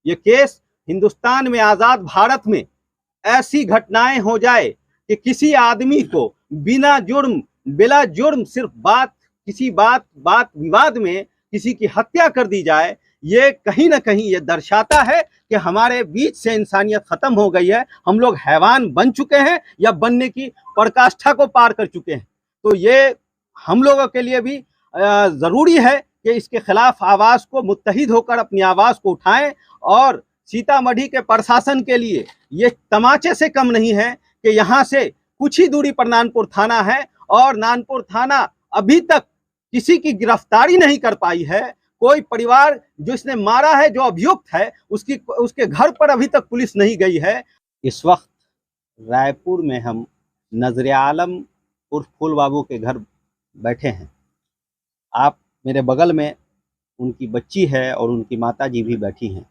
ये केस हिंदुस्तान में, आजाद भारत में ऐसी घटनाएं हो जाए कि किसी आदमी को बिना जुर्म, बिला जुर्म, सिर्फ किसी बात विवाद में किसी की हत्या कर दी जाए, ये कहीं ना कहीं ये दर्शाता है कि हमारे बीच से इंसानियत खत्म हो गई है। हम लोग हैवान बन चुके हैं या बनने की पराकाष्ठा को पार कर चुके हैं। तो ये हम लोगों के लिए भी जरूरी है कि इसके खिलाफ आवाज को मुत्तहिद होकर अपनी आवाज को उठाएं। और सीतामढ़ी के प्रशासन के लिए ये तमाचे से कम नहीं है कि यहाँ से कुछ ही दूरी पर नानपुर थाना है और नानपुर थाना अभी तक किसी की गिरफ्तारी नहीं कर पाई है। कोई परिवार जो इसने मारा है, जो अभियुक्त है, उसके घर पर अभी तक पुलिस नहीं गई है। इस वक्त रायपुर में हम नजर आलम उर्फ फूल बाबू के घर बैठे हैं। आप मेरे बगल में उनकी बच्ची है और उनकी माताजी भी बैठी हैं।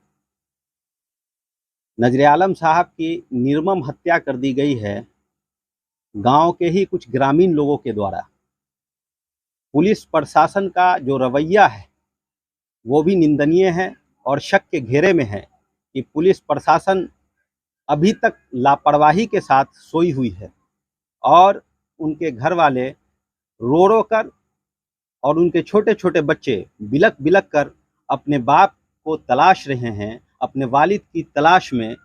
नजर आलम साहब की निर्मम हत्या कर दी गई है गांव के ही कुछ ग्रामीण लोगों के द्वारा। पुलिस प्रशासन का जो रवैया है वो भी निंदनीय है और शक के घेरे में है कि पुलिस प्रशासन अभी तक लापरवाही के साथ सोई हुई है और उनके घर वाले रो रो कर और उनके छोटे छोटे बच्चे बिलक बिलक कर अपने बाप को तलाश रहे हैं, अपने वालिद की तलाश में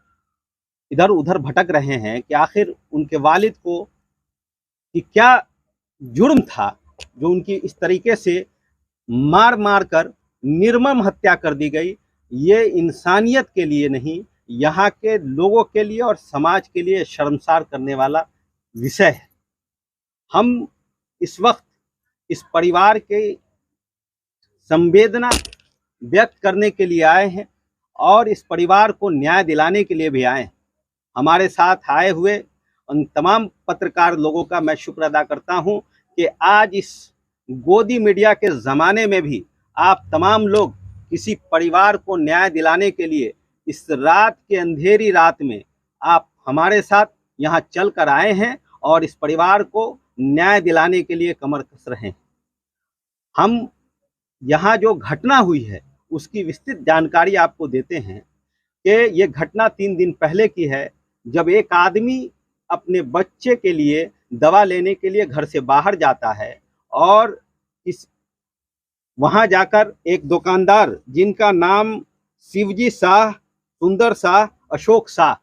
इधर उधर भटक रहे हैं कि आखिर उनके वालिद को कि क्या जुर्म था जो उनकी इस तरीके से मार मार कर निर्मम हत्या कर दी गई। ये इंसानियत के लिए नहीं, यहाँ के लोगों के लिए और समाज के लिए शर्मसार करने वाला विषय है। हम इस वक्त इस परिवार के संवेदना व्यक्त करने के लिए आए हैं और इस परिवार को न्याय दिलाने के लिए भी आए हैं। हमारे साथ आए हुए उन तमाम पत्रकार लोगों का मैं शुक्र अदा करता हूं कि आज इस गोदी मीडिया के ज़माने में भी आप तमाम लोग किसी परिवार को न्याय दिलाने के लिए इस रात के अंधेरी रात में आप हमारे साथ यहाँ चल कर आए हैं और इस परिवार को न्याय दिलाने के लिए कमर कस रहे हैं। हम यहाँ जो घटना हुई है उसकी विस्तृत जानकारी आपको देते हैं कि ये घटना 3 दिन पहले की है, जब एक आदमी अपने बच्चे के लिए दवा लेने के लिए घर से बाहर जाता है और वहां जाकर एक दुकानदार जिनका नाम शिवजी शाह, सुंदर शाह, अशोक शाह,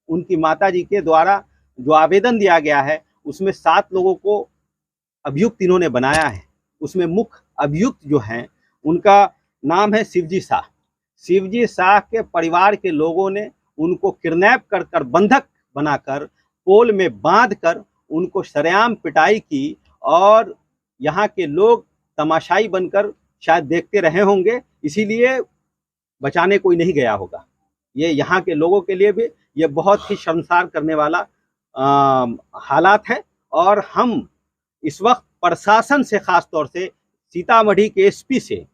उनकी माताजी के द्वारा जो आवेदन दिया गया है उसमें 7 लोगों को अभियुक्त इन्होंने बनाया है। उसमें मुख्य अभियुक्त जो हैं उनका नाम है शिवजी शाह। शिवजी शाह के परिवार के लोगों ने उनको किडनैप कर बंधक बनाकर पोल में बांधकर उनको सरेआम पिटाई की और यहाँ के लोग तमाशाई बनकर शायद देखते रहे होंगे, इसीलिए बचाने कोई नहीं गया होगा। ये यहाँ के लोगों के लिए भी ये बहुत ही शर्मसार करने वाला हालात है। और हम इस वक्त प्रशासन से, खास तौर से सीतामढ़ी के एसपी से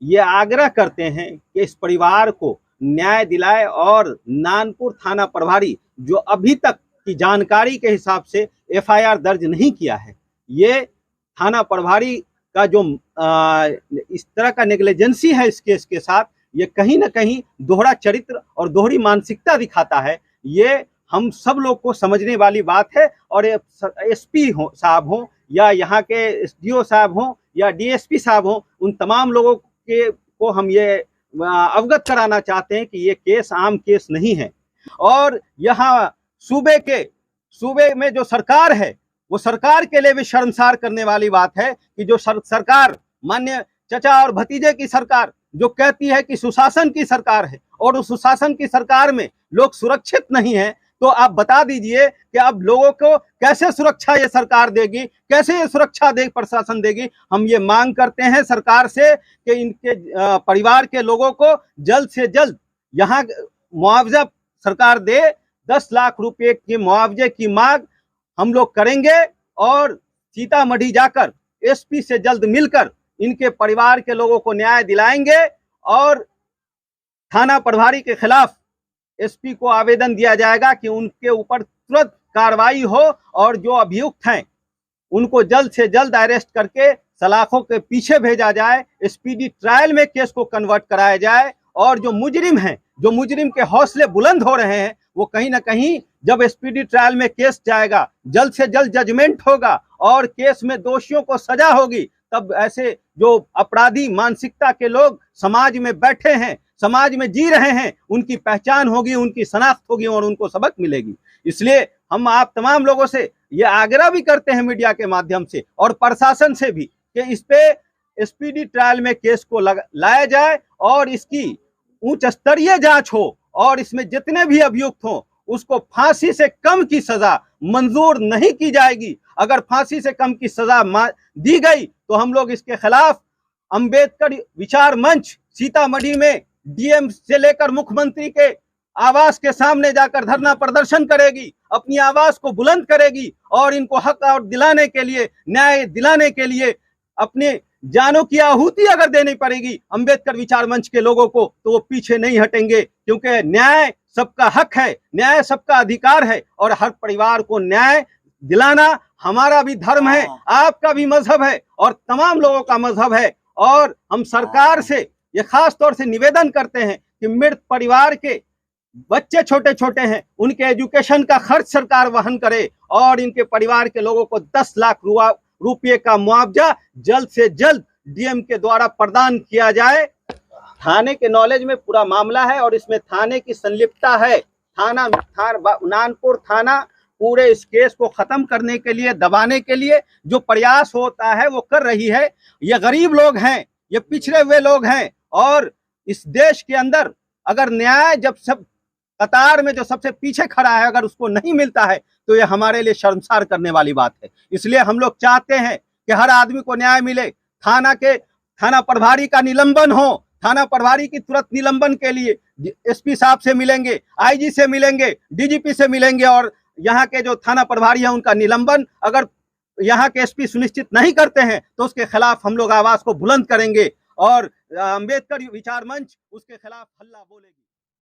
ये आग्रह करते हैं कि इस परिवार को न्याय दिलाए और नानपुर थाना प्रभारी जो अभी तक की जानकारी के हिसाब से एफआईआर दर्ज नहीं किया है, ये थाना प्रभारी का जो इस तरह का नेग्लिजेंसी है इस केस के साथ, ये कहीं ना कहीं दोहरा चरित्र और दोहरी मानसिकता दिखाता है। ये हम सब लोग को समझने वाली बात है और एसपी साहब हों या यहाँ के एसडीओ साहब हों या डीएसपी साहब हों, उन तमाम लोगों को हम ये अवगत कराना चाहते हैं कि ये केस आम केस नहीं है। और यहाँ सूबे में जो सरकार है वो सरकार के लिए भी शर्मसार करने वाली बात है कि जो सरकार, मान्य चचा और भतीजे की सरकार जो कहती है कि सुशासन की सरकार है और उस सुशासन की सरकार में लोग सुरक्षित नहीं है, तो आप बता दीजिए कि अब लोगों को कैसे सुरक्षा ये सरकार देगी, कैसे ये सुरक्षा प्रशासन देगी। हम ये मांग करते हैं सरकार से कि इनके परिवार के लोगों को जल्द से जल्द यहाँ मुआवजा सरकार दे। 10 लाख रुपए के मुआवजे की मांग हम लोग करेंगे और सीतामढ़ी जाकर एसपी से जल्द मिलकर इनके परिवार के लोगों को न्याय दिलाएंगे और थाना प्रभारी के खिलाफ एसपी को आवेदन दिया जाएगा कि उनके ऊपर तुरंत कार्रवाई हो और जो अभियुक्त हैं उनको जल्द से जल्द अरेस्ट करके सलाखों के पीछे भेजा जाए, स्पीडी ट्रायल में केस को कन्वर्ट कराया जाए और जो मुजरिम हैं जो मुजरिम के हौसले बुलंद हो रहे हैं, वो कहीं ना कहीं जब स्पीडी ट्रायल में केस जाएगा, जल्द से जल्द जजमेंट होगा और केस में दोषियों को सजा होगी, तब ऐसे जो अपराधी मानसिकता के लोग समाज में बैठे हैं, समाज में जी रहे हैं, उनकी पहचान होगी, उनकी शनाख्त होगी और उनको सबक मिलेगी। इसलिए हम आप तमाम लोगों से ये आग्रह भी करते हैं मीडिया के माध्यम से और प्रशासन से भी कि इस पे स्पीडी ट्रायल में केस को लाया जाए और इसकी उच्च स्तरीय जांच हो और इसमें जितने भी अभियुक्त हों उसको फांसी से कम की सजा मंजूर नहीं की जाएगी। अगर फांसी से कम की सजा दी गई तो हम लोग इसके खिलाफ अंबेडकर विचार मंच सीतामढ़ी में डीएम से लेकर मुख्यमंत्री के आवास के सामने जाकर धरना प्रदर्शन करेगी, अपनी आवाज को बुलंद करेगी और इनको हक और दिलाने के लिए, न्याय दिलाने के लिए अपने जानों की आहुति अगर देनी पड़ेगी अंबेडकर विचार मंच के लोगों को, तो वो पीछे नहीं हटेंगे, क्योंकि न्याय सबका हक है, न्याय सबका अधिकार है और हर परिवार को न्याय दिलाना हमारा भी धर्म है, आपका भी मजहब है और तमाम लोगों का मजहब है। और हम सरकार से ये खास तौर से निवेदन करते हैं कि मृत परिवार के बच्चे छोटे छोटे हैं, उनके एजुकेशन का खर्च सरकार वहन करे और इनके परिवार के लोगों को 10 लाख रुपये का मुआवजा जल्द से जल्द डीएम के द्वारा प्रदान किया जाए। थाने के नॉलेज में पूरा मामला है और इसमें थाने की संलिप्तता है। नानपुर थाना पूरे इस केस को खत्म करने के लिए, दबाने के लिए जो प्रयास होता है वो कर रही है। ये गरीब लोग हैं, ये पिछड़े हुए लोग हैं और इस देश के अंदर अगर न्याय जब सब कतार में जो सबसे पीछे खड़ा है अगर उसको नहीं मिलता है तो ये हमारे लिए शर्मसार करने वाली बात है। इसलिए हम लोग चाहते हैं कि हर आदमी को न्याय मिले। थाना प्रभारी का निलंबन हो, थाना प्रभारी की तुरंत निलंबन के लिए एसपी साहब से मिलेंगे, आईजी से मिलेंगे, डीजीपी से मिलेंगे और यहाँ के जो थाना प्रभारी हैं उनका निलंबन अगर यहाँ के एसपी सुनिश्चित नहीं करते हैं तो उसके खिलाफ हम लोग आवाज को बुलंद करेंगे और अंबेडकर विचार मंच उसके खिलाफ हल्ला बोलेगी।